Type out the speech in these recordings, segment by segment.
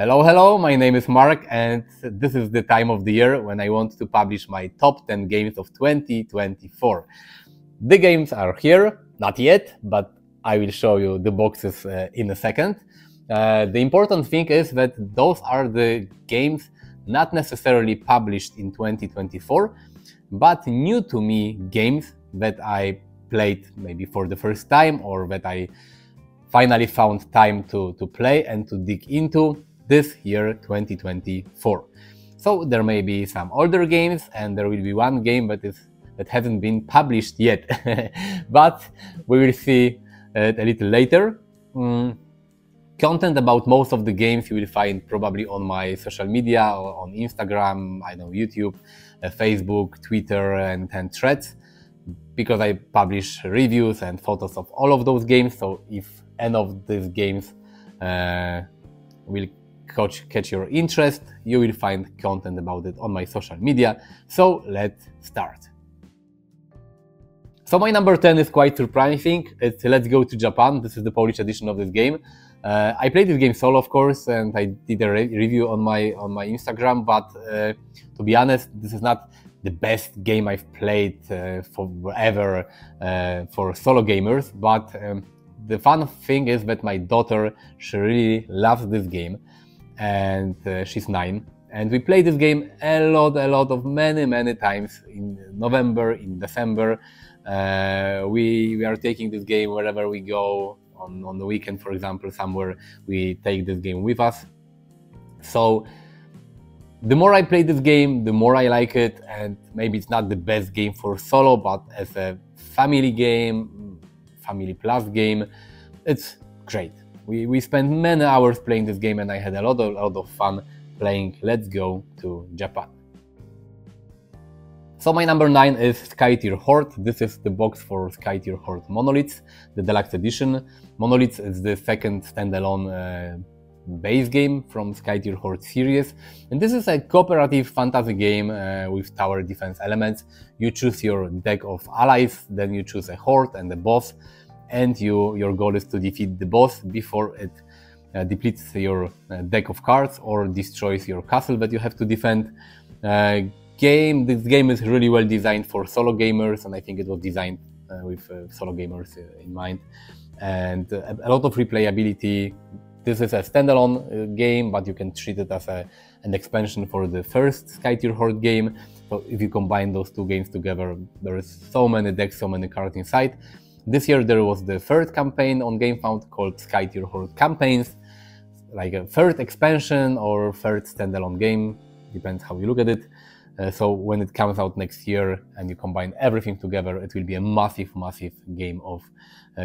Hello, my name is Mark, and this is the time of the year when I want to publish my top 10 games of 2024. The games are here, not yet, but I will show you the boxes in a second. The important thing is that those are the games not necessarily published in 2024, but new to me games that I played maybe for the first time or that I finally found time to play and to dig into this year 2024. So there may be some older games and there will be one game that hasn't been published yet, but we will see it a little later. Content about most of the games you will find probably on my social media, or on Instagram, I know, YouTube, Facebook, Twitter, and Threads, because I publish reviews and photos of all of those games. So if any of these games will catch your interest, you will find content about it on my social media. So let's start. So my number 10 is quite surprising. It's Let's Go to Japan. This is the Polish edition of this game. I played this game solo, of course, and I did a review on my Instagram, but to be honest, this is not the best game I've played forever for solo gamers. But the fun thing is that my daughter, she really loves this game, and she's 9, and we played this game many times in November, in December. We are taking this game wherever we go. On the weekend, for example, somewhere, we take this game with us. So the more I play this game, the more I like it, and maybe it's not the best game for solo, but as a family game, family plus game, it's great. We spent many hours playing this game, and I had a lot of fun playing Let's Go to Japan. So my number 9 is Skytier Horde. This is the box for Skytier Horde Monoliths, the deluxe edition. Monoliths is the second standalone base game from Skytier Horde series. And this is a cooperative fantasy game with tower defense elements. You choose your deck of allies, then you choose a horde and a boss, and your goal is to defeat the boss before it depletes your deck of cards or destroys your castle that you have to defend. This game is really well designed for solo gamers, and I think it was designed with solo gamers in mind, and a lot of replayability. This is a standalone game, but you can treat it as an expansion for the first Skytier Horde game. So if you combine those two games together, there is so many decks, so many cards inside. This year there was the third campaign on GameFound called Skytier Horde Campaigns, like a third expansion or third standalone game, depends how you look at it. So when it comes out next year and you combine everything together, it will be a massive game of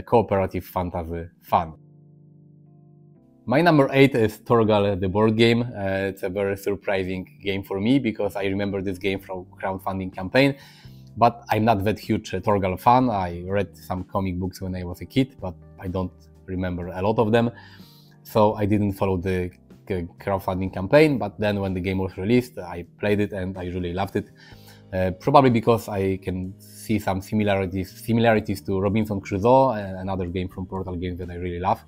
cooperative fantasy fun. My number 8 is Torgal, the board game. It's a very surprising game for me because I remember this game from crowdfunding campaign, but I'm not that huge Torgal fan. I read some comic books when I was a kid, but I don't remember a lot of them. So I didn't follow the crowdfunding campaign, but then when the game was released, I played it and I really loved it. Probably because I can see some similarities to Robinson Crusoe, another game from Portal Games that I really love.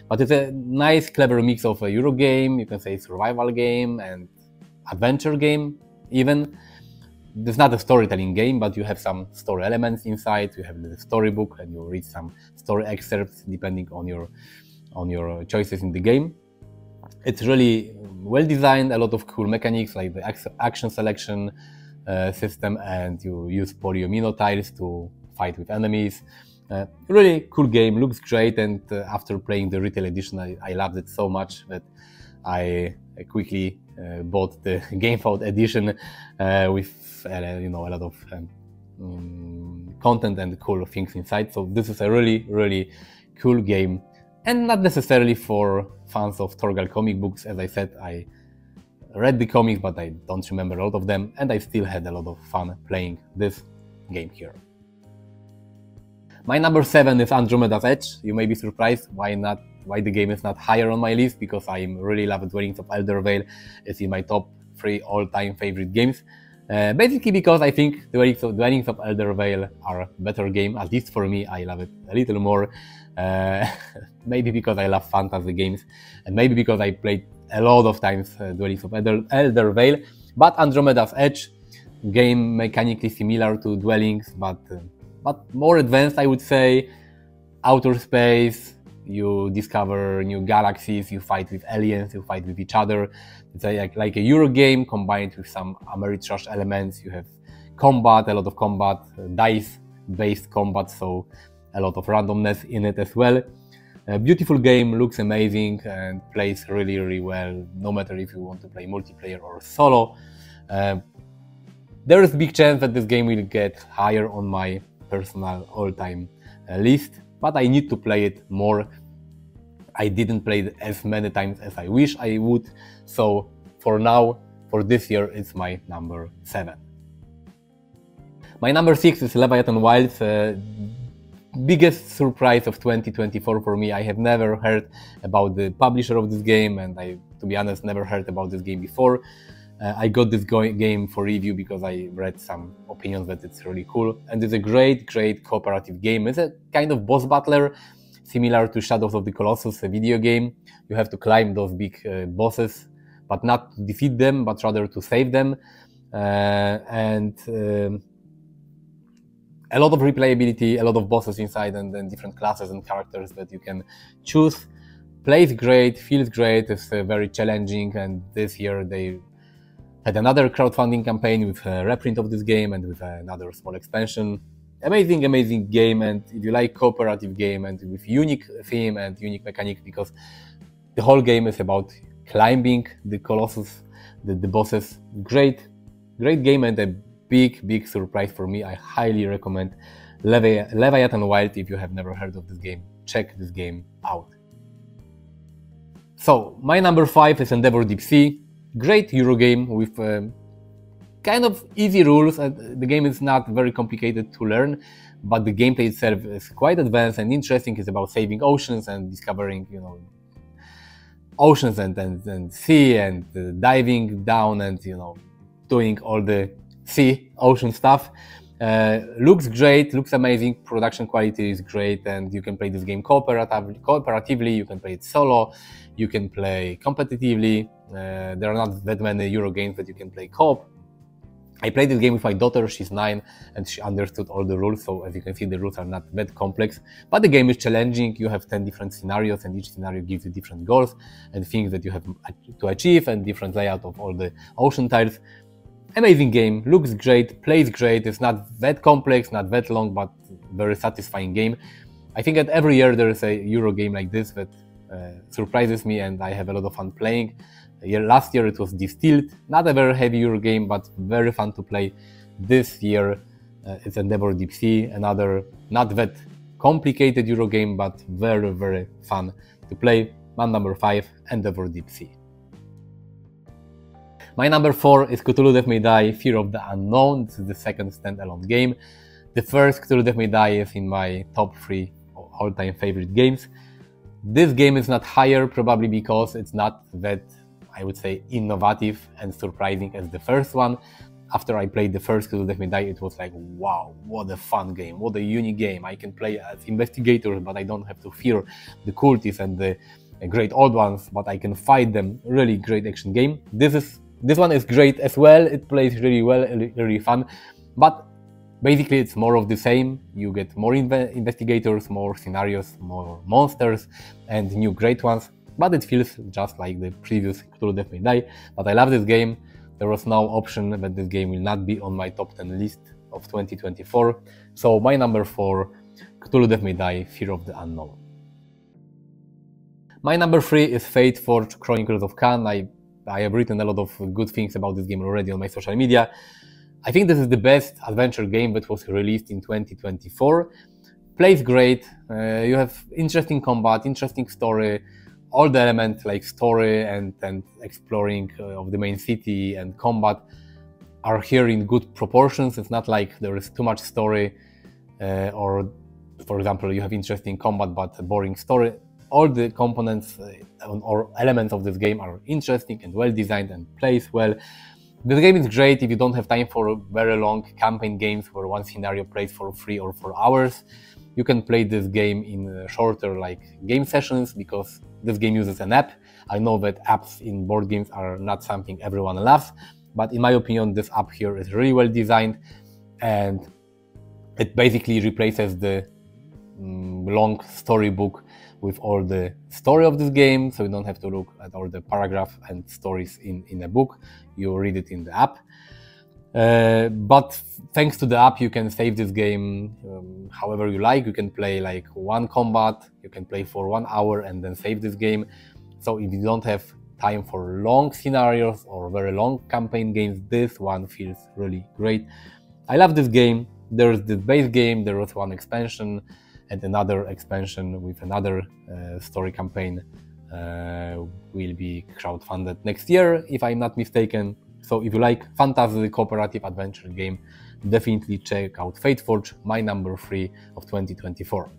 But it's a nice, clever mix of a Euro game, you can say survival game and adventure game even. It's not a storytelling game, but you have some story elements inside. You have the storybook and you read some story excerpts depending on your choices in the game. It's really well designed, a lot of cool mechanics like the action selection system, and you use polyomino tiles to fight with enemies. Really cool game, looks great, and after playing the retail edition, I loved it so much that I quickly bought the GameFound edition with a lot of content and cool things inside. So this is a really cool game, and not necessarily for fans of Torgal comic books. As I said, I read the comics, but I don't remember a lot of them, and I still had a lot of fun playing this game here. My number 7 is Andromeda's Edge. You may be surprised why the game is not higher on my list, because I really love Dwellings of Elder Vale. It's in my top 3 all-time favorite games. Basically because I think Dwellings of Elder Vale are a better game, at least for me. I love it a little more. Maybe because I love fantasy games, and maybe because I played a lot of times Dwellings of Elder Vale. But Andromeda's Edge, game mechanically similar to Dwellings, but more advanced, I would say. Outer space, you discover new galaxies, you fight with aliens, you fight with each other. It's like a Euro game combined with some Ameritrash elements. You have combat, a lot of combat, dice-based combat, so a lot of randomness in it as well. A beautiful game, looks amazing and plays really, really well, no matter if you want to play multiplayer or solo. There is a big chance that this game will get higher on my personal all-time list, but I need to play it more. I didn't play it as many times as I wish I would, so for now, for this year, it's my number 7. My number 6 is Leviathan Wilds. Biggest surprise of 2024 for me. I have never heard about the publisher of this game, and I, to be honest, never heard about this game before. I got this game for review because I read some opinions that it's really cool, and it's a great cooperative game. It's a kind of boss battler, similar to Shadows of the Colossus, a video game. You have to climb those big bosses, but not to defeat them, but rather to save them. A lot of replayability, a lot of bosses inside, and then different classes and characters that you can choose. Plays great, feels great, it's very challenging, and this year they had another crowdfunding campaign with a reprint of this game and with another small expansion. Amazing game, and if you like cooperative game and with unique theme and unique mechanics, because the whole game is about climbing the Colossus, the bosses. Great game and a big surprise for me. I highly recommend Leviathan Wild. If you have never heard of this game, check this game out. So my number 5 is Endeavor Deep Sea. Great Euro game with kind of easy rules. The game is not very complicated to learn, but the gameplay itself is quite advanced and interesting. It's about saving oceans and discovering, oceans and sea and diving down and, doing all the ocean stuff. Looks great, looks amazing, production quality is great, and you can play this game cooperatively, you can play it solo, you can play competitively. There are not that many Euro games that you can play co-op. I played this game with my daughter, she's 9, and she understood all the rules, so as you can see, the rules are not that complex, but the game is challenging. You have 10 different scenarios, and each scenario gives you different goals and things that you have to achieve, and different layout of all the ocean tiles. Amazing game, looks great, plays great, it's not that complex, not that long, but very satisfying game. I think that every year there is a Euro game like this that surprises me, and I have a lot of fun playing. Last year it was Distilled, not a very heavy Euro game, but very fun to play. This year it's Endeavor Deep Sea, another not that complicated Euro game, but very fun to play. My number 5, Endeavor Deep Sea. My number 4 is Cthulhu Death May Die, Fear of the Unknown. This is the second standalone game. The first Cthulhu Death May Die is in my top 3 all-time favorite games. This game is not higher, probably because it's not that, I would say, innovative and surprising as the first one. After I played the first Cthulhu Death May Die, it was like, wow, what a fun game, what a unique game. I can play as investigator, but I don't have to fear the cultists and the great old ones, but I can fight them. Really great action game. This one is great as well, it plays really well, really fun, but basically it's more of the same. You get more investigators, more scenarios, more monsters, and new great ones, but it feels just like the previous Cthulhu Death May Die. But I love this game. There was no option that this game will not be on my top 10 list of 2024. So my number 4, Cthulhu Death May Die, Fear of the Unknown. My number 3 is Fate Forge Chronicles of Khan. I have written a lot of good things about this game already on my social media. I think this is the best adventure game that was released in 2024. Plays great, you have interesting combat, interesting story, all the elements like story and exploring of the main city and combat are here in good proportions. It's not like there is too much story or, for example, you have interesting combat but a boring story. All the components or elements of this game are interesting and well designed and plays well. This game is great if you don't have time for very long campaign games where one scenario plays for 3 or 4 hours. You can play this game in shorter like game sessions because this game uses an app. I know that apps in board games are not something everyone loves, but in my opinion this app here is really well designed, and it basically replaces the long storybook with all the story of this game, so you don't have to look at all the paragraph and stories in a book. You read it in the app. But thanks to the app, you can save this game however you like. You can play like one combat, you can play for 1 hour and then save this game. So if you don't have time for long scenarios or very long campaign games, this one feels really great. I love this game. There's this base game, there was one expansion, and another expansion with another story campaign will be crowdfunded next year, if I'm not mistaken. So if you like fantasy cooperative adventure game, definitely check out Fateforge, my number 3 of 2024.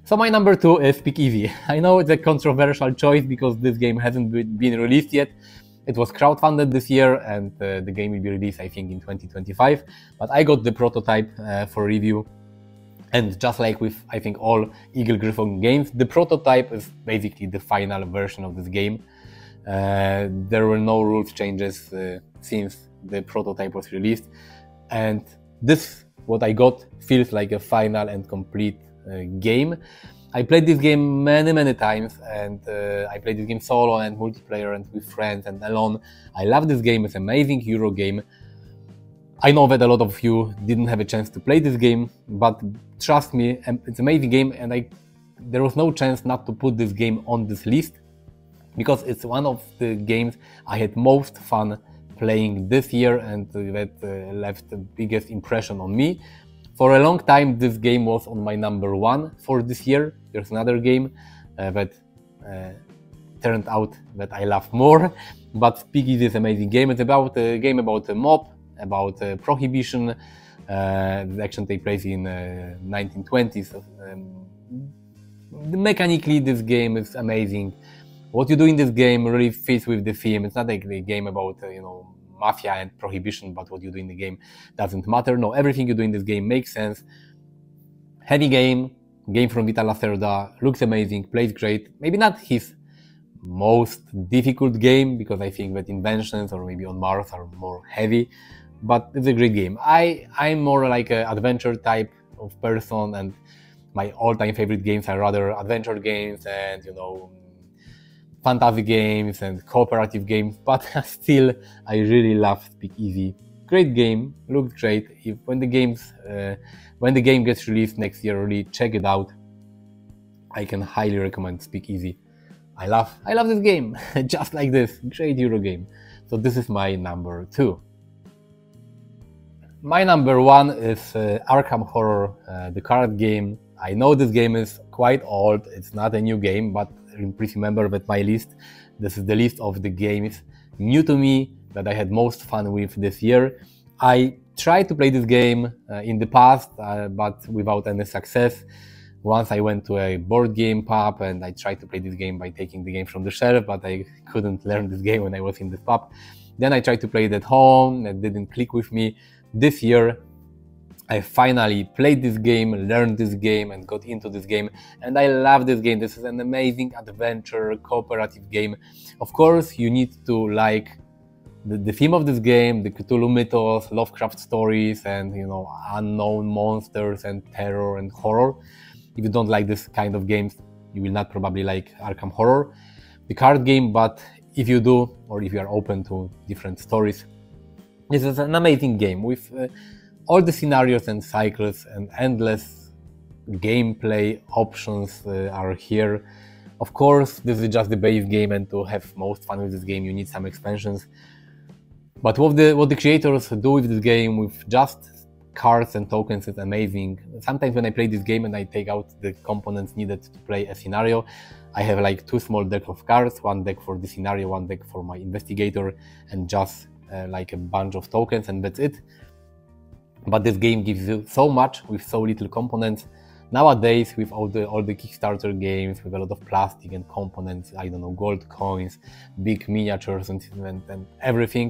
So my number 2 is Speak Easy. I know it's a controversial choice because this game hasn't been released yet. It was crowdfunded this year, and the game will be released I think in 2025, but I got the prototype for review. And just like with, I think, all Eagle Gryphon games, the prototype is basically the final version of this game. There were no rules changes since the prototype was released. And this, what I got, feels like a final and complete game. I played this game many times, and I played this game solo and multiplayer and with friends and alone. I love this game, it's an amazing Euro game. I know that a lot of you didn't have a chance to play this game, but trust me, it's an amazing game, and there was no chance not to put this game on this list, because it's one of the games I had most fun playing this year, and that left the biggest impression on me. For a long time, this game was on my number 1 for this year. There's another game that turned out that I love more, but Speak Easy is an amazing game. It's about a game about a mob, about prohibition. The action takes place in 1920s. Mechanically, this game is amazing. What you do in this game really fits with the theme. It's not like a game about mafia and prohibition, but what you do in the game doesn't matter. No, everything you do in this game makes sense. Heavy game from Vita Lacerda, looks amazing, plays great. Maybe not his most difficult game, because I think that Inventions or maybe On Mars are more heavy, but it's a great game. I'm more like an adventure type of person, and my all-time favorite games are rather adventure games and fantasy games and cooperative games, but still I really love Speak Easy. Great game, looked great. When the game gets released next year, really check it out. I can highly recommend Speak Easy. I love this game. Just like this, great Euro game. So this is my number 2. My number 1 is Arkham Horror, the card game. I know this game is quite old, it's not a new game, but please remember that my list, this is the list of the games new to me that I had most fun with this year. I tried to play this game in the past, but without any success. Once I went to a board game pub and I tried to play this game by taking the game from the shelf, but I couldn't learn this game when I was in this pub. Then I tried to play it at home, it didn't click with me. This year I finally played this game, learned this game and got into this game, and I love this game. This is an amazing adventure cooperative game. Of course, you need to like the theme of this game, the Cthulhu mythos, Lovecraft stories, and unknown monsters and terror and horror. If you don't like this kind of games, you will not probably like Arkham Horror, the card game, but if you do, or if you are open to different stories, this is an amazing game with all the scenarios and cycles and endless gameplay options are here. Of course, this is just the base game, and to have most fun with this game, you need some expansions. But what the creators do with this game, with just cards and tokens, is amazing. Sometimes when I play this game and I take out the components needed to play a scenario, I have like 2 small decks of cards, 1 deck for the scenario, 1 deck for my investigator, and just like a bunch of tokens, and that's it. But this game gives you so much with so little components. Nowadays, with all the Kickstarter games, with a lot of plastic and components, I don't know, gold coins, big miniatures and everything,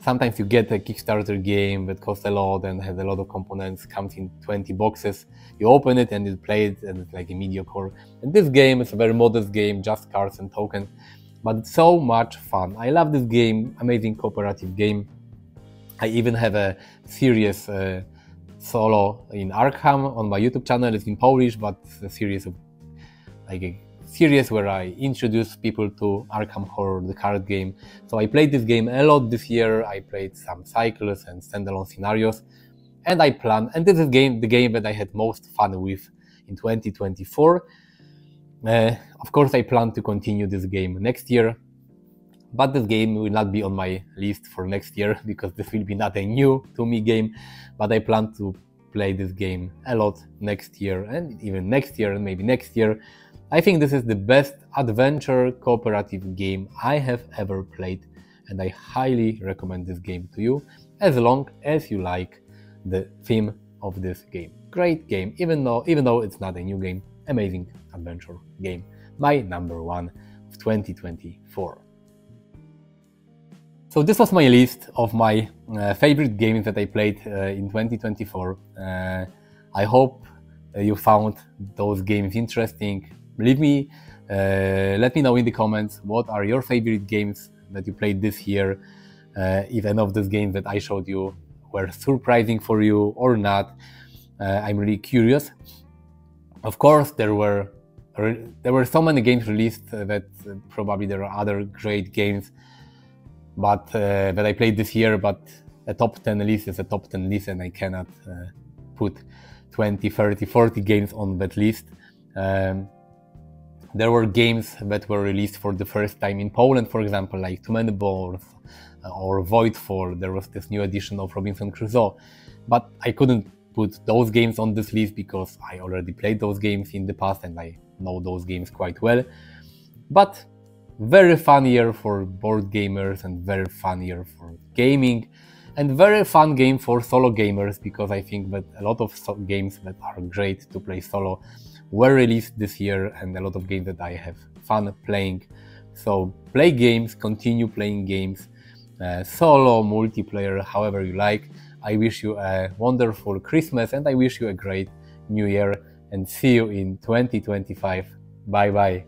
sometimes you get a Kickstarter game that costs a lot and has a lot of components, comes in 20 boxes, you open it and you play it and it's like a mediocre. And this game is a very modest game, just cards and tokens, but it's so much fun. I love this game, amazing cooperative game. I even have a series solo in Arkham on my YouTube channel. It's in Polish, but it's a series of a series where I introduce people to Arkham Horror, the card game. So I played this game a lot this year. I played some cycles and standalone scenarios, and and this is the game that I had most fun with in 2024. Of course, I plan to continue this game next year, but this game will not be on my list for next year because this will be not a new to me game, but I plan to play this game a lot next year and even next year and maybe next year. I think this is the best adventure cooperative game I have ever played, and I highly recommend this game to you as long as you like the theme of this game. Great game, even though it's not a new game, amazing adventure game. My number one of 2024. So this was my list of my favorite games that I played in 2024. I hope you found those games interesting. Let me know in the comments what are your favorite games that you played this year. If any of these games that I showed you were surprising for you or not. I'm really curious. Of course, there were so many games released that probably there are other great games, but that I played this year. But a top 10 list is a top 10 list, and I cannot put 20, 30, 40 games on that list. There were games that were released for the first time in Poland, for example, like Too Many Balls or Voidfall. There was this new edition of Robinson Crusoe, but I couldn't put those games on this list because I already played those games in the past and I know those games quite well. But very fun year for board gamers and very fun year for gaming, and very fun game for solo gamers, because I think that a lot of games that are great to play solo were released this year, and a lot of games that I have fun playing. So play games, continue playing games, solo, multiplayer, however you like. I wish you a wonderful Christmas and I wish you a great New Year, and see you in 2025. Bye bye.